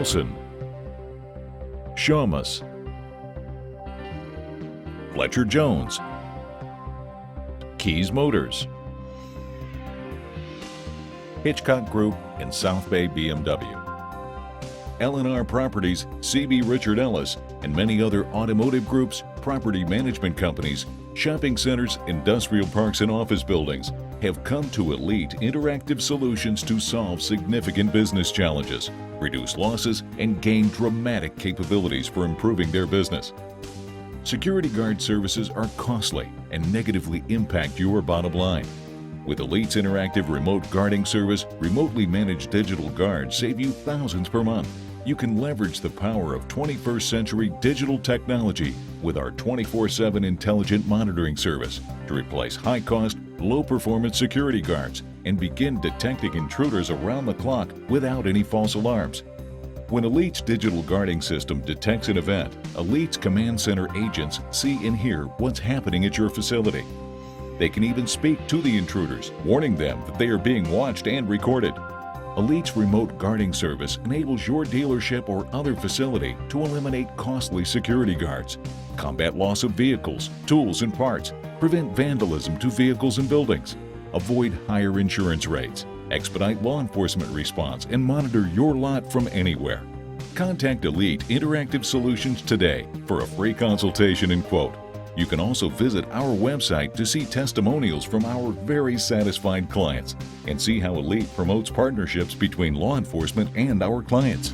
Wilson, Shawmus, Fletcher Jones, Keys Motors, Hitchcock Group, and South Bay BMW. L&R Properties, CB Richard Ellis, and many other automotive groups, property management companies, shopping centers, industrial parks, and office buildings have come to Elite Interactive Solutions to solve significant business challenges, reduce losses, and gain dramatic capabilities for improving their business. Security guard services are costly and negatively impact your bottom line. With Elite's interactive remote guarding service, remotely managed digital guards save you thousands per month. You can leverage the power of 21st century digital technology with our 24/7 intelligent monitoring service to replace high-cost, low-performance security guards and begin detecting intruders around the clock without any false alarms. When Elite's digital guarding system detects an event, Elite's command center agents see and hear what's happening at your facility. They can even speak to the intruders, warning them that they are being watched and recorded. Elite's remote guarding service enables your dealership or other facility to eliminate costly security guards, combat loss of vehicles, tools, and parts, prevent vandalism to vehicles and buildings, avoid higher insurance rates, expedite law enforcement response, and monitor your lot from anywhere. Contact Elite Interactive Solutions today for a free consultation and quote. You can also visit our website to see testimonials from our very satisfied clients and see how Elite promotes partnerships between law enforcement and our clients.